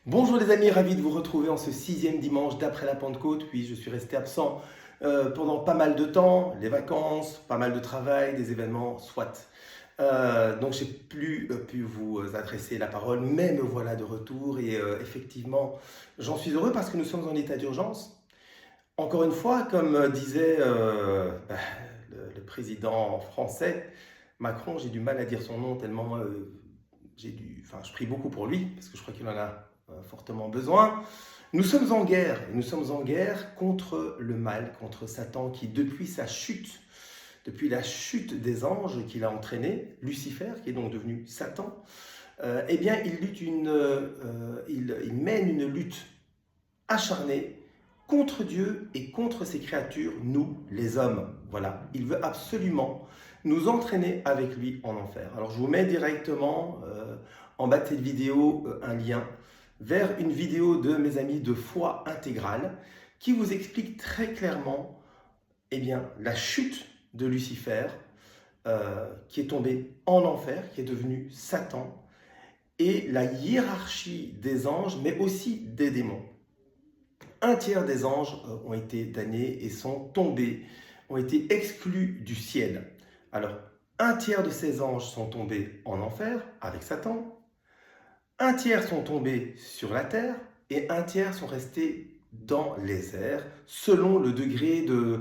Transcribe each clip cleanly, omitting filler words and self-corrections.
Bonjour les amis, ravi de vous retrouver en ce 6e dimanche d'après la Pentecôte. Oui, je suis resté absent pendant pas mal de temps, les vacances, pas mal de travail, des événements, soit. Donc j'ai plus pu vous adresser la parole, mais me voilà de retour et effectivement, j'en suis heureux parce que nous sommes en état d'urgence. Encore une fois, comme disait le président français, Macron, j'ai du mal à dire son nom tellement je prie beaucoup pour lui, parce que je crois qu'il en a fortement besoin. Nous sommes en guerre, et nous sommes en guerre contre le mal, contre Satan qui, depuis la chute des anges qu'il a entraîné, Lucifer, qui est donc devenu Satan, eh bien, il mène une lutte acharnée contre Dieu et contre ses créatures, nous, les hommes. Voilà, il veut absolument nous entraîner avec lui en enfer. Alors je vous mets directement en bas de cette vidéo un lien vers une vidéo de mes amis de Foi Intégrale qui vous explique très clairement eh bien, la chute de Lucifer qui est tombé en enfer, qui est devenu Satan, et la hiérarchie des anges, mais aussi des démons. Un tiers des anges ont été damnés et sont tombés, ont été exclus du ciel. Alors, un tiers de ces anges sont tombés en enfer avec Satan, un tiers sont tombés sur la terre et un tiers sont restés dans les airs selon le degré de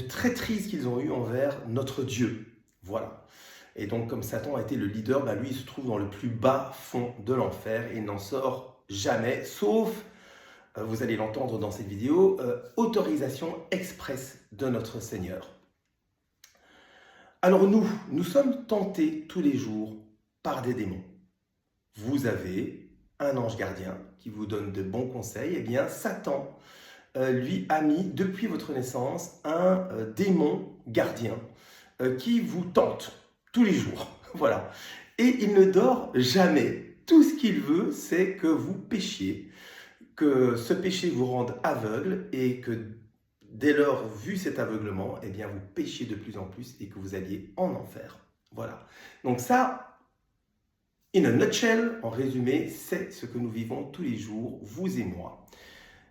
traîtrise qu'ils ont eu envers notre Dieu. Voilà. Et donc, comme Satan a été le leader, lui, il se trouve dans le plus bas fond de l'enfer et il n'en sort jamais, sauf, vous allez l'entendre dans cette vidéo, autorisation expresse de notre Seigneur. Alors nous sommes tentés tous les jours par des démons. Vous avez un ange gardien qui vous donne de bons conseils. Eh bien, Satan, lui, a mis, depuis votre naissance, un démon gardien qui vous tente tous les jours. Voilà. Et il ne dort jamais. Tout ce qu'il veut, c'est que vous péchiez, que ce péché vous rende aveugle et que dès lors, vu cet aveuglement, eh bien vous péchiez de plus en plus et que vous alliez en enfer. Voilà. Donc ça, in a nutshell, en résumé, c'est ce que nous vivons tous les jours, vous et moi.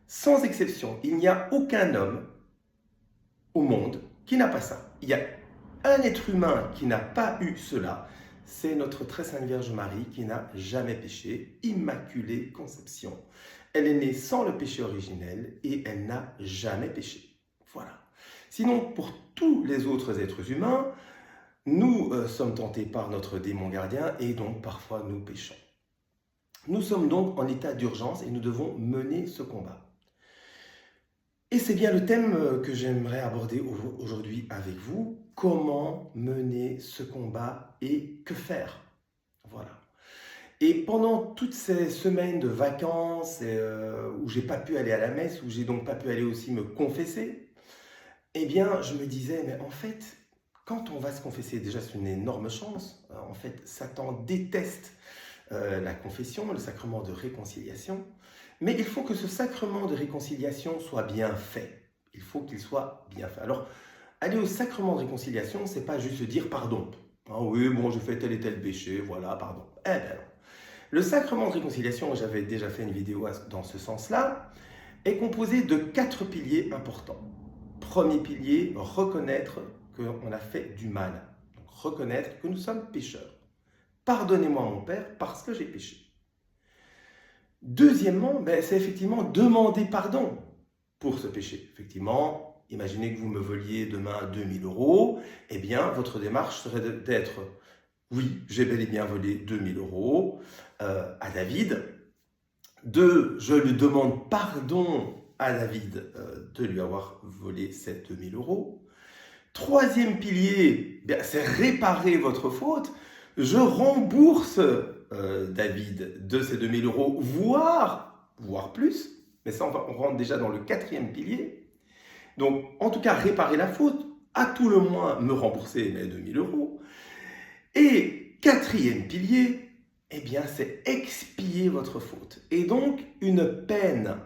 Sans exception, il n'y a aucun homme au monde qui n'a pas ça. Il y a un être humain qui n'a pas eu cela, c'est notre très sainte Vierge Marie qui n'a jamais péché, immaculée conception. Elle est née sans le péché originel et elle n'a jamais péché. Voilà. Sinon, pour tous les autres êtres humains, nous sommes tentés par notre démon gardien et donc parfois nous péchons. Nous sommes donc en état d'urgence et nous devons mener ce combat. Et c'est bien le thème que j'aimerais aborder aujourd'hui avec vous. Comment mener ce combat et que faire? Voilà. Et pendant toutes ces semaines de vacances où j'ai pas pu aller à la messe, où j'ai donc pas pu aller aussi me confesser, eh bien, je me disais, mais en fait, quand on va se confesser, déjà c'est une énorme chance. En fait, Satan déteste la confession, le sacrement de réconciliation. Mais il faut que ce sacrement de réconciliation soit bien fait. Il faut qu'il soit bien fait. Alors, aller au sacrement de réconciliation, c'est pas juste dire pardon. Ah oui, bon, j'ai fait tel et tel péché, voilà, pardon. Eh bien non. Le sacrement de réconciliation, j'avais déjà fait une vidéo dans ce sens-là, est composé de 4 piliers importants. Premier pilier, reconnaître qu'on a fait du mal. Donc, reconnaître que nous sommes pécheurs. Pardonnez-moi mon Père parce que j'ai péché. Deuxièmement, c'est effectivement demander pardon pour ce péché. Effectivement, imaginez que vous me voliez demain 2000 €, eh bien, votre démarche serait d'être « Oui, j'ai bel et bien volé 2000 € à David ». 2, je lui demande pardon à David de lui avoir volé ces 2000 €. Troisième pilier, c'est réparer votre faute. Je rembourse David de ces 2000 €, voire plus. Mais ça, on rentre déjà dans le 4e pilier. Donc, en tout cas, réparer la faute, à tout le moins me rembourser mes 2000 €. Et 4e pilier, eh bien, c'est expier votre faute. Et donc, une peine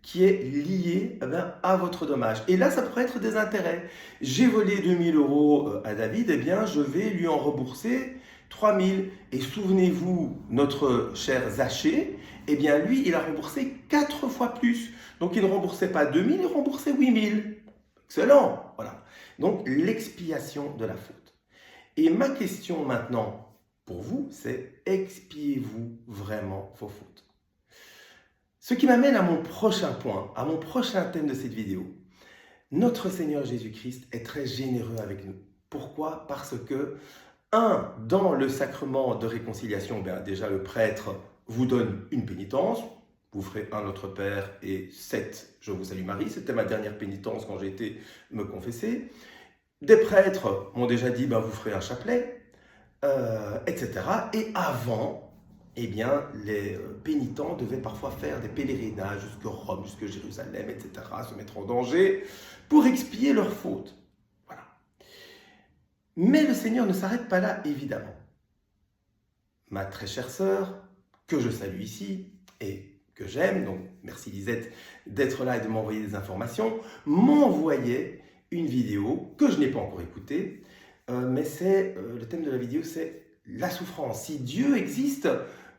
qui est liée à votre dommage. Et là, ça pourrait être des intérêts. J'ai volé 2000 € à David, eh bien, je vais lui en rembourser 3000. Et souvenez-vous, notre cher Zachée, eh bien lui, il a remboursé 4 fois plus. Donc il ne remboursait pas 2000, il remboursait 8000. Excellent, voilà. Donc l'expiation de la faute. Et ma question maintenant pour vous, c'est expiez-vous vraiment vos fautes? Ce qui m'amène à mon prochain point, à mon prochain thème de cette vidéo. Notre Seigneur Jésus-Christ est très généreux avec nous. Pourquoi? Parce que, dans le sacrement de réconciliation, déjà le prêtre vous donne une pénitence. Vous ferez un Notre Père et 7 Je vous salue Marie. C'était ma dernière pénitence quand j'ai été me confesser. Des prêtres m'ont déjà dit, vous ferez un chapelet, etc. Et avant, eh bien, les pénitents devaient parfois faire des pèlerinages jusqu'à Rome, jusqu'à Jérusalem, etc., se mettre en danger pour expier leurs fautes. Voilà. Mais le Seigneur ne s'arrête pas là, évidemment. Ma très chère sœur, que je salue ici et que j'aime, donc merci Lisette d'être là et de m'envoyer des informations, m'envoyait une vidéo que je n'ai pas encore écoutée, mais le thème de la vidéo, c'est la souffrance. Si Dieu existe,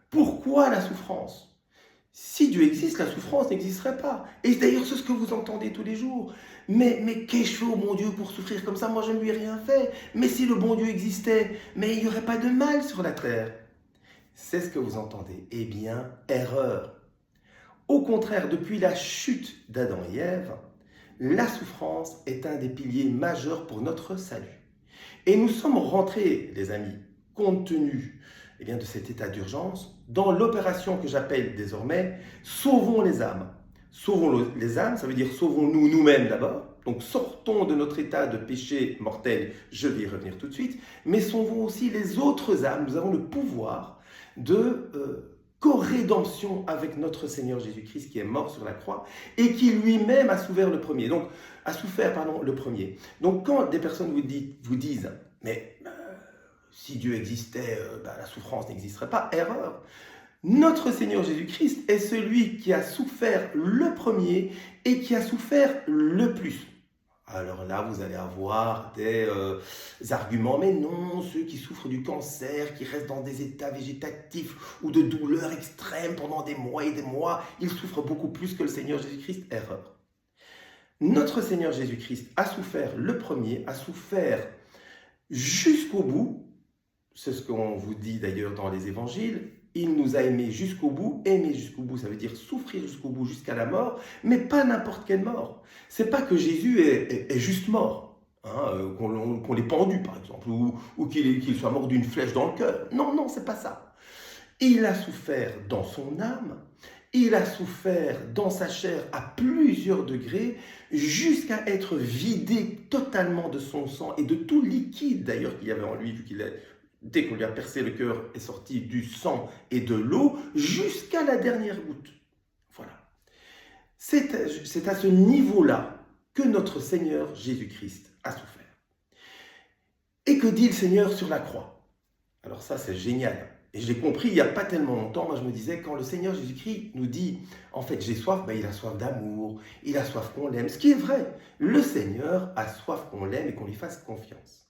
pourquoi la souffrance? Si Dieu existe, la souffrance n'existerait pas. Et d'ailleurs, c'est ce que vous entendez tous les jours. Mais qu'ai-je fait au bon Dieu pour souffrir comme ça? Moi, je ne lui ai rien fait. Mais si le bon Dieu existait, mais il n'y aurait pas de mal sur la terre. C'est ce que vous entendez. Eh bien, erreur. Au contraire, depuis la chute d'Adam et Ève, la souffrance est un des piliers majeurs pour notre salut. Et nous sommes rentrés, les amis, compte tenu de cet état d'urgence, dans l'opération que j'appelle désormais « Sauvons les âmes ». Sauvons les âmes, ça veut dire sauvons-nous nous-mêmes d'abord. Donc sortons de notre état de péché mortel, je vais y revenir tout de suite, mais sauvons aussi les autres âmes. Nous avons le pouvoir de co-rédemption avec notre Seigneur Jésus-Christ qui est mort sur la croix et qui lui-même a souffert le premier. Donc, le premier. Donc quand des personnes vous disent « mais si Dieu existait, la souffrance n'existerait pas », erreur. Notre Seigneur Jésus-Christ est celui qui a souffert le premier et qui a souffert le plus. Alors là, vous allez avoir des arguments, mais non, ceux qui souffrent du cancer, qui restent dans des états végétatifs ou de douleurs extrêmes pendant des mois et des mois, ils souffrent beaucoup plus que le Seigneur Jésus-Christ. Erreur. Notre Seigneur Jésus-Christ a souffert le premier, a souffert jusqu'au bout. C'est ce qu'on vous dit d'ailleurs dans les évangiles. Il nous a aimés jusqu'au bout. Aimer jusqu'au bout, ça veut dire souffrir jusqu'au bout, jusqu'à la mort, mais pas n'importe quelle mort. C'est pas que Jésus est juste mort, qu'on l'ait pendu par exemple, ou qu'il soit mort d'une flèche dans le cœur. Non, non, c'est pas ça. Il a souffert dans son âme, il a souffert dans sa chair à plusieurs degrés, jusqu'à être vidé totalement de son sang et de tout liquide d'ailleurs qu'il y avait en lui, vu qu'il est... Dès qu'on lui a percé le cœur, est sorti du sang et de l'eau jusqu'à la dernière goutte. Voilà. C'est à ce niveau-là que notre Seigneur Jésus-Christ a souffert. Et que dit le Seigneur sur la croix? Alors ça, c'est génial. Et je l'ai compris il n'y a pas tellement longtemps. Moi, je me disais, quand le Seigneur Jésus-Christ nous dit, en fait, j'ai soif, il a soif d'amour, il a soif qu'on l'aime. Ce qui est vrai. Le Seigneur a soif qu'on l'aime et qu'on lui fasse confiance.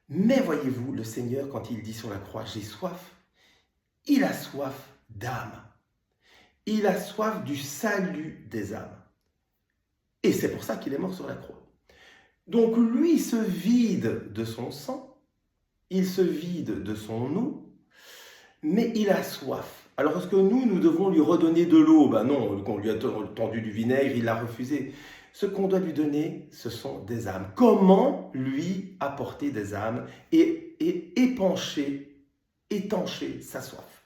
Mais voyez-vous, le Seigneur, quand il dit sur la croix, j'ai soif, il a soif d'âme. Il a soif du salut des âmes. Et c'est pour ça qu'il est mort sur la croix. Donc lui il se vide de son sang, il se vide de son eau, mais il a soif. Alors est-ce que nous devons lui redonner de l'eau? Non, qu'on lui a tendu du vinaigre, il l'a refusé. Ce qu'on doit lui donner, ce sont des âmes. Comment lui apporter des âmes et étancher sa soif?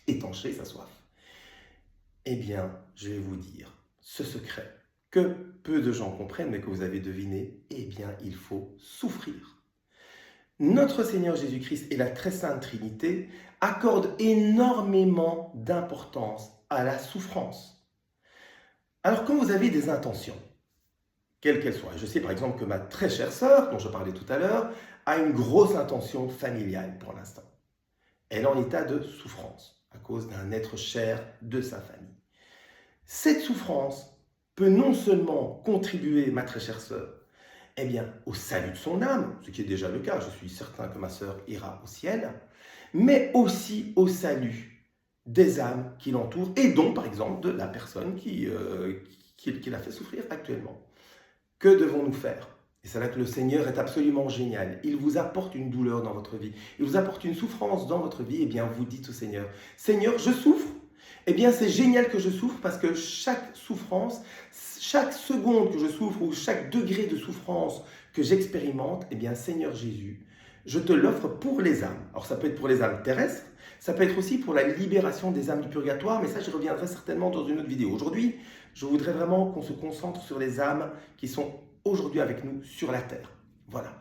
Étancher sa soif. Eh bien, je vais vous dire ce secret que peu de gens comprennent, mais que vous avez deviné. Eh bien, il faut souffrir. Notre Seigneur Jésus-Christ et la très sainte Trinité accordent énormément d'importance à la souffrance. Alors, quand vous avez des intentions, quelles qu'elles soient, je sais par exemple que ma très chère sœur, dont je parlais tout à l'heure, a une grosse intention familiale pour l'instant. Elle est en état de souffrance à cause d'un être cher de sa famille. Cette souffrance peut non seulement contribuer, ma très chère sœur, Eh bien, au salut de son âme, ce qui est déjà le cas, je suis certain que ma sœur ira au ciel, mais aussi au salut des âmes qui l'entourent et dont, par exemple, de la personne qui l'a fait souffrir actuellement. Que devons-nous faire? Et c'est là que le Seigneur est absolument génial. Il vous apporte une douleur dans votre vie, il vous apporte une souffrance dans votre vie, et bien vous dites au Seigneur, Seigneur, je souffre. Eh bien c'est génial que je souffre parce que chaque souffrance, chaque seconde que je souffre ou chaque degré de souffrance que j'expérimente, eh bien Seigneur Jésus, je te l'offre pour les âmes. Alors ça peut être pour les âmes terrestres, ça peut être aussi pour la libération des âmes du purgatoire, mais ça j'y reviendrai certainement dans une autre vidéo. Aujourd'hui, je voudrais vraiment qu'on se concentre sur les âmes qui sont aujourd'hui avec nous sur la terre. Voilà.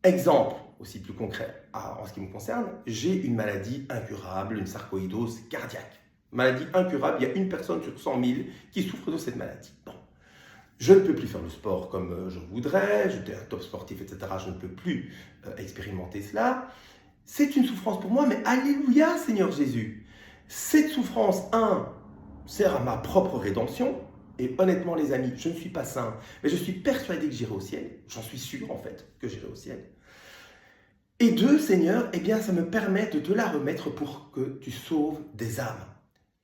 Exemple aussi plus concret en ce qui me concerne, j'ai une maladie incurable, une sarcoïdose cardiaque. Maladie incurable, il y a une personne sur 100 000 qui souffre de cette maladie. Bon. Je ne peux plus faire le sport comme je voudrais, j'étais un top sportif, etc. Je ne peux plus expérimenter cela. C'est une souffrance pour moi, mais alléluia Seigneur Jésus. Cette souffrance, sert à ma propre rédemption. Et honnêtement les amis, je ne suis pas saint, mais je suis persuadé que j'irai au ciel. J'en suis sûr en fait que j'irai au ciel. Et deux, Seigneur, eh bien ça me permet de te la remettre pour que tu sauves des âmes.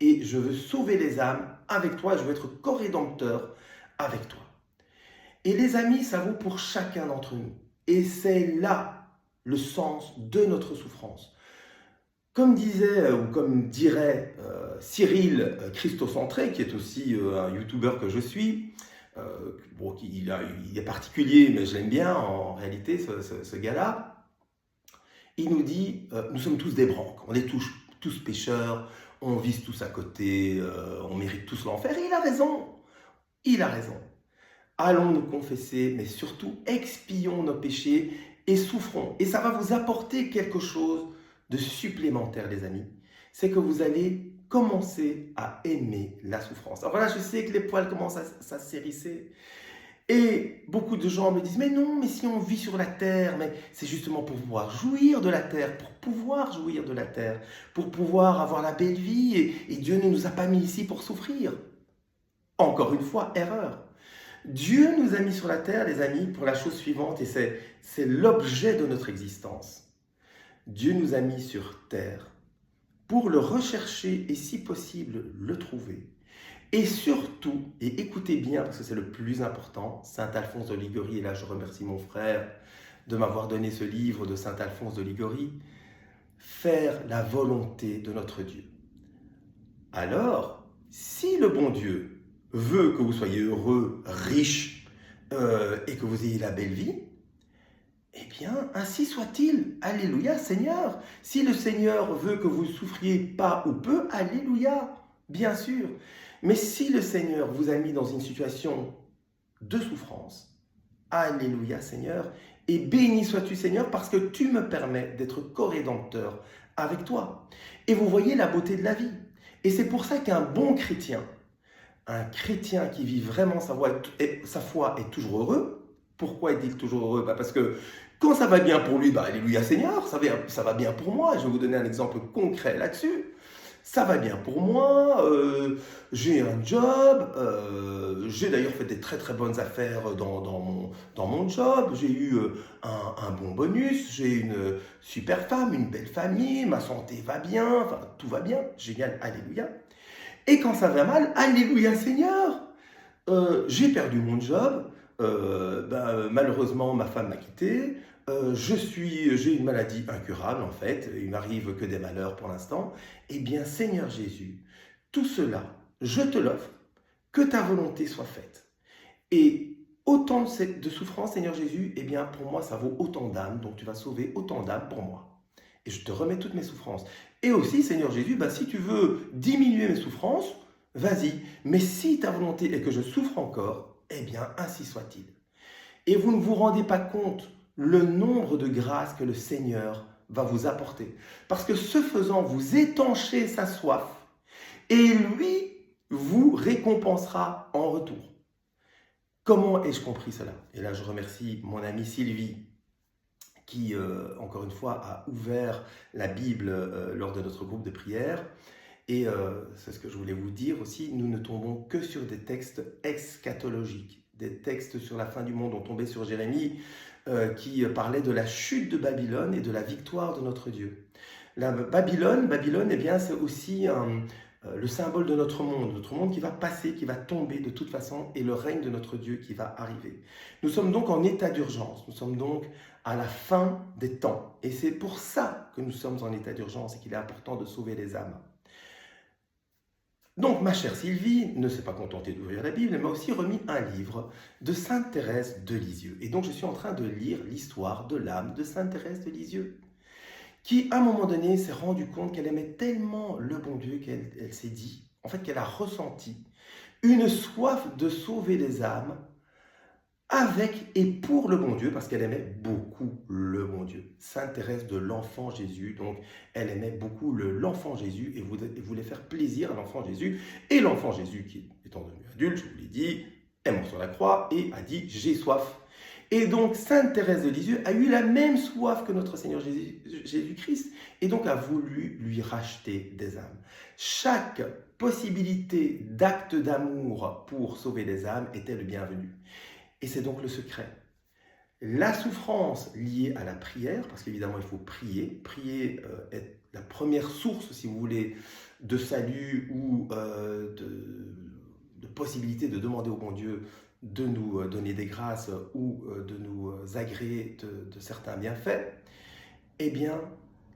Et je veux sauver les âmes avec toi, je veux être co-rédempteur avec toi. Et les amis, ça vaut pour chacun d'entre nous. Et c'est là le sens de notre souffrance. Comme disait ou comme dirait Cyril Christocentré, qui est aussi un youtubeur que je suis, bon, il est particulier, mais je l'aime bien en réalité, ce gars-là, il nous dit, nous sommes tous des branques, on est tous pécheurs, on vise tous à côté, on mérite tous l'enfer, et il a raison, il a raison. Allons nous confesser, mais surtout expions nos péchés et souffrons. Et ça va vous apporter quelque chose de supplémentaire, les amis. C'est que vous allez commencer à aimer la souffrance. Alors voilà, je sais que les poils commencent à s'hérisser. Et beaucoup de gens me disent, mais non, mais si on vit sur la terre, mais c'est justement pour pouvoir jouir de la terre, pour pouvoir jouir de la terre, pour pouvoir avoir la belle vie, et Dieu ne nous a pas mis ici pour souffrir. Encore une fois, erreur. Dieu nous a mis sur la terre, les amis, pour la chose suivante, et c'est l'objet de notre existence. Dieu nous a mis sur terre pour le rechercher et si possible le trouver. Et surtout, et écoutez bien parce que c'est le plus important, Saint Alphonse de Liguori, et là je remercie mon frère de m'avoir donné ce livre de Saint Alphonse de Liguori, faire la volonté de notre Dieu. Alors, si le bon Dieu veut que vous soyez heureux, riche et que vous ayez la belle vie, eh bien, ainsi soit-il. Alléluia, Seigneur. Si le Seigneur veut que vous souffriez pas ou peu, alléluia, bien sûr. Mais si le Seigneur vous a mis dans une situation de souffrance, alléluia, Seigneur. Et béni sois-tu, Seigneur, parce que tu me permets d'être co-rédempteur avec toi. Et vous voyez la beauté de la vie. Et c'est pour ça qu'un bon chrétien, un chrétien qui vit vraiment sa foi est toujours heureux. Pourquoi est-il toujours heureux? Parce que quand ça va bien pour lui, alléluia Seigneur, ça va bien pour moi. Je vais vous donner un exemple concret là-dessus. Ça va bien pour moi, j'ai un job, j'ai d'ailleurs fait des très très bonnes affaires dans mon job, j'ai eu un bon bonus, j'ai une super femme, une belle famille, ma santé va bien, enfin tout va bien, génial, alléluia. Et quand ça va mal, alléluia Seigneur, j'ai perdu mon job, malheureusement ma femme m'a quitté, j'ai une maladie incurable en fait, il m'arrive que des malheurs pour l'instant. Eh bien Seigneur Jésus, tout cela, je te l'offre, que ta volonté soit faite. Et autant de souffrance, Seigneur Jésus, eh bien pour moi ça vaut autant d'âmes, donc tu vas sauver autant d'âmes pour moi. Et je te remets toutes mes souffrances. Et aussi, Seigneur Jésus, si tu veux diminuer mes souffrances, vas-y. Mais si ta volonté est que je souffre encore, eh bien, ainsi soit-il. Et vous ne vous rendez pas compte le nombre de grâces que le Seigneur va vous apporter. Parce que ce faisant, vous étanchez sa soif et lui vous récompensera en retour. Comment ai-je compris cela? Et là, je remercie mon amie Sylvie qui, encore une fois, a ouvert la Bible lors de notre groupe de prière. Et c'est ce que je voulais vous dire aussi, nous ne tombons que sur des textes eschatologiques, des textes sur la fin du monde. On tombait sur Jérémie qui parlait de la chute de Babylone et de la victoire de notre Dieu. La Babylone, eh bien, c'est aussi le symbole de notre monde qui va passer, qui va tomber de toute façon, et le règne de notre Dieu qui va arriver. Nous sommes donc en état d'urgence, nous sommes donc à la fin des temps. Et c'est pour ça que nous sommes en état d'urgence et qu'il est important de sauver les âmes. Donc, ma chère Sylvie ne s'est pas contentée d'ouvrir la Bible, elle m'a aussi remis un livre de Sainte Thérèse de Lisieux. Et donc, je suis en train de lire l'histoire de l'âme de Sainte Thérèse de Lisieux, qui, à un moment donné, s'est rendu compte qu'elle aimait tellement le bon Dieu qu'elle s'est dit, en fait, qu'elle a ressenti une soif de sauver les âmes avec et pour le bon Dieu, parce qu'elle aimait beaucoup le bon Dieu. Sainte Thérèse de l'Enfant Jésus, donc elle aimait beaucoup l'Enfant Jésus et voulait faire plaisir à l'Enfant Jésus. Et l'Enfant Jésus, qui étant devenu adulte, je vous l'ai dit, est mort sur la croix et a dit « j'ai soif ». Et donc Sainte Thérèse de Lisieux a eu la même soif que notre Seigneur Jésus-Christ et donc a voulu lui racheter des âmes. Chaque possibilité d'acte d'amour pour sauver les âmes était le bienvenu. Et c'est donc le secret. La souffrance liée à la prière, parce qu'évidemment il faut prier. Prier est la première source, si vous voulez, de salut ou de possibilité de demander au bon Dieu de nous donner des grâces ou de nous agréer de certains bienfaits. Eh bien,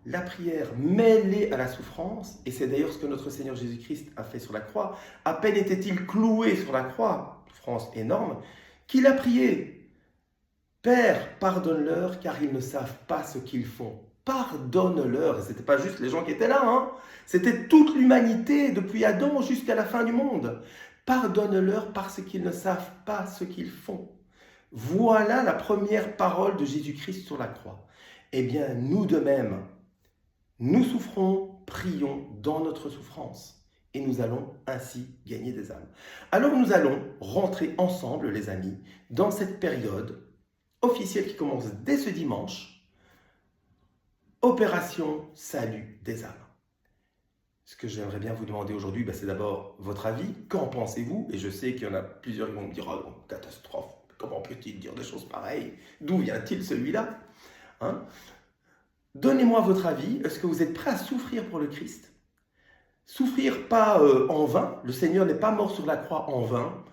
la prière mêlée à la souffrance, et c'est d'ailleurs ce que notre Seigneur Jésus-Christ a fait sur la croix, à peine était-il cloué sur la croix, souffrance énorme, qu'il a prié. Père, pardonne-leur car ils ne savent pas ce qu'ils font. Pardonne-leur. Et ce n'était pas juste les gens qui étaient là, hein. C'était toute l'humanité depuis Adam jusqu'à la fin du monde. Pardonne-leur parce qu'ils ne savent pas ce qu'ils font. Voilà la première parole de Jésus-Christ sur la croix. Eh bien, nous de même, nous souffrons, prions dans notre souffrance. Et nous allons ainsi gagner des âmes. Alors nous allons rentrer ensemble, les amis, dans cette période officielle qui commence dès ce dimanche, Opération Salut des âmes. Ce que j'aimerais bien vous demander aujourd'hui, c'est d'abord votre avis. Qu'en pensez-vous? Et je sais qu'il y en a plusieurs qui vont me dire « Oh, catastrophe, comment peut-il dire des choses pareilles? D'où vient-il celui-là » hein? Donnez-moi votre avis. Est-ce que vous êtes prêts à souffrir pour le Christ? Souffrir pas en vain. Le Seigneur n'est pas mort sur la croix en vain,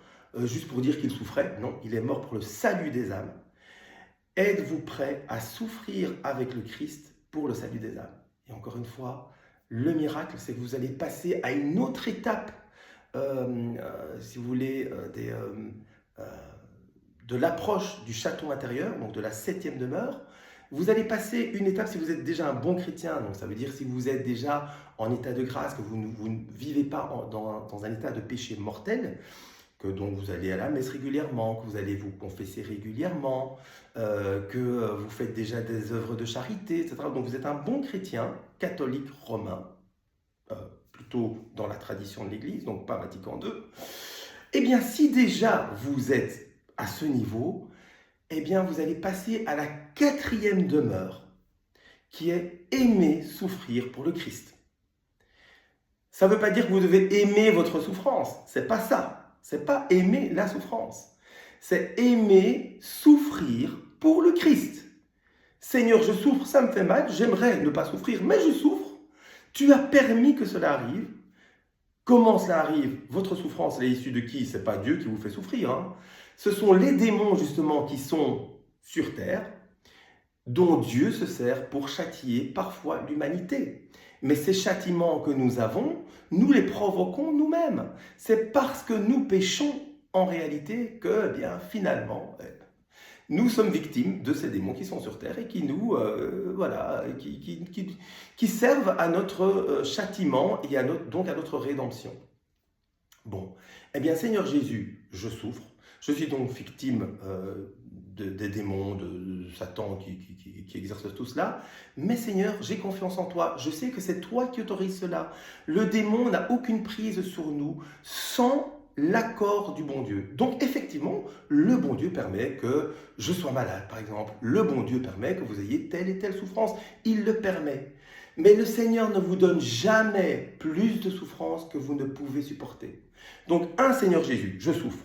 juste pour dire qu'il souffrait. Non, il est mort pour le salut des âmes. Êtes-vous prêts à souffrir avec le Christ pour le salut des âmes? Et encore une fois, le miracle, c'est que vous allez passer à une autre étape, si vous voulez, de l'approche du château intérieur, donc de la 7e demeure. Vous allez passer une étape si vous êtes déjà un bon chrétien, donc ça veut dire si vous êtes déjà en état de grâce, que vous ne vivez pas dans un état de péché mortel, que donc vous allez à la messe régulièrement, que vous allez vous confesser régulièrement, que vous faites déjà des œuvres de charité, etc. Donc vous êtes un bon chrétien, catholique romain, plutôt dans la tradition de l'Église, donc pas Vatican II. Eh bien, si déjà vous êtes à ce niveau, eh bien, vous allez passer à la 4e demeure, qui est aimer souffrir pour le Christ. Ça ne veut pas dire que vous devez aimer votre souffrance. C'est pas ça. C'est pas aimer la souffrance. C'est aimer souffrir pour le Christ. Seigneur, je souffre, ça me fait mal, j'aimerais ne pas souffrir, mais je souffre. Tu as permis que cela arrive. Comment cela arrive? Votre souffrance, elle est issue de qui? Ce n'est pas Dieu qui vous fait souffrir, hein. Ce sont les démons, justement, qui sont sur terre, dont Dieu se sert pour châtier parfois l'humanité. Mais ces châtiments que nous avons, nous les provoquons nous-mêmes. C'est parce que nous péchons en réalité que, eh bien, finalement, nous sommes victimes de ces démons qui sont sur terre et qui nous, qui servent à notre châtiment et donc à notre rédemption. Bon, eh bien, Seigneur Jésus, je souffre. Je suis donc victime des démons, de Satan qui exerce tout cela. Mais Seigneur, j'ai confiance en toi. Je sais que c'est toi qui autorises cela. Le démon n'a aucune prise sur nous sans l'accord du bon Dieu. Donc effectivement, le bon Dieu permet que je sois malade, par exemple. Le bon Dieu permet que vous ayez telle et telle souffrance. Il le permet. Mais le Seigneur ne vous donne jamais plus de souffrance que vous ne pouvez supporter. Donc, un, Seigneur Jésus, je souffre.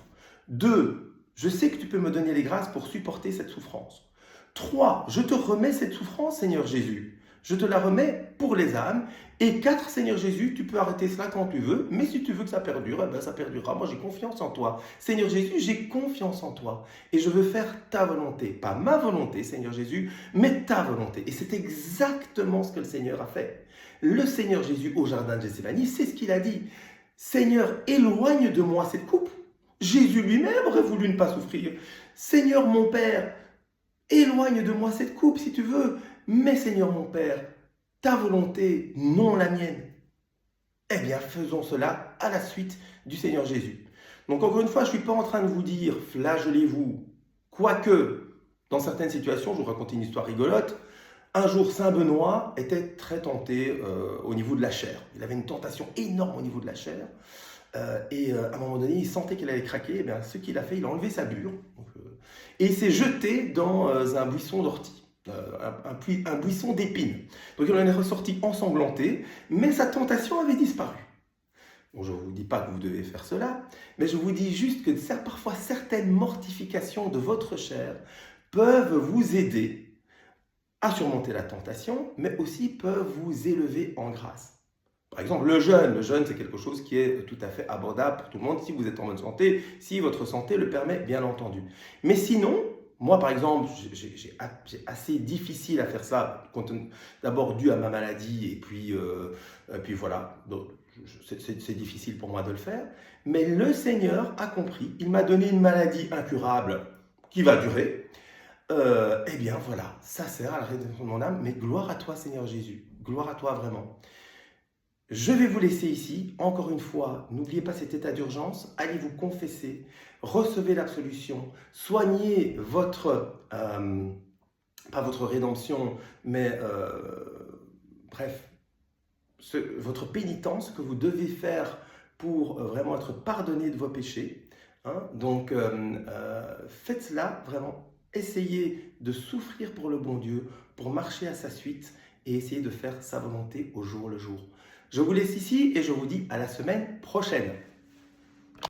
2, je sais que tu peux me donner les grâces pour supporter cette souffrance. 3, je te remets cette souffrance, Seigneur Jésus. Je te la remets pour les âmes. Et 4, Seigneur Jésus, tu peux arrêter cela quand tu veux, mais si tu veux que ça perdure, eh ben ça perdurera. Moi, j'ai confiance en toi. Seigneur Jésus, j'ai confiance en toi. Et je veux faire ta volonté. Pas ma volonté, Seigneur Jésus, mais ta volonté. Et c'est exactement ce que le Seigneur a fait. Le Seigneur Jésus, au jardin de Gethsémani, c'est ce qu'il a dit. Seigneur, éloigne de moi cette coupe. Jésus lui-même aurait voulu ne pas souffrir. Seigneur mon Père, éloigne de moi cette coupe si tu veux, mais Seigneur mon Père, ta volonté, non la mienne. Eh bien, faisons cela à la suite du Seigneur Jésus. Donc encore une fois, je ne suis pas en train de vous dire flagellez-vous. Quoique, dans certaines situations, je vous raconte une histoire rigolote, un jour, Saint Benoît était très tenté au niveau de la chair. Il avait une tentation énorme au niveau de la chair. À un moment donné, il sentait qu'il allait craquer. Et bien, ce qu'il a fait, il a enlevé sa bure et il s'est jeté dans un buisson d'ortie, un buisson d'épines. Donc il en est ressorti ensanglanté, mais sa tentation avait disparu. Bon, je ne vous dis pas que vous devez faire cela, mais je vous dis juste que parfois certaines mortifications de votre chair peuvent vous aider à surmonter la tentation, mais aussi peuvent vous élever en grâce. Par exemple, le jeûne, c'est quelque chose qui est tout à fait abordable pour tout le monde si vous êtes en bonne santé, si votre santé le permet, bien entendu. Mais sinon, moi par exemple, j'ai assez difficile à faire ça, d'abord dû à ma maladie, et puis voilà, c'est difficile pour moi de le faire. Mais le Seigneur a compris, il m'a donné une maladie incurable qui va durer. Eh bien voilà, ça sert à la rédemption de mon âme, mais gloire à toi Seigneur Jésus, gloire à toi vraiment. Je vais vous laisser ici. Encore une fois, n'oubliez pas cet état d'urgence. Allez vous confesser, recevez l'absolution, soignez pas votre rédemption, mais bref, votre pénitence que vous devez faire pour vraiment être pardonné de vos péchés. Hein. Donc, faites cela vraiment. Essayez de souffrir pour le bon Dieu, pour marcher à sa suite et essayez de faire sa volonté au jour le jour. Je vous laisse ici et je vous dis à la semaine prochaine.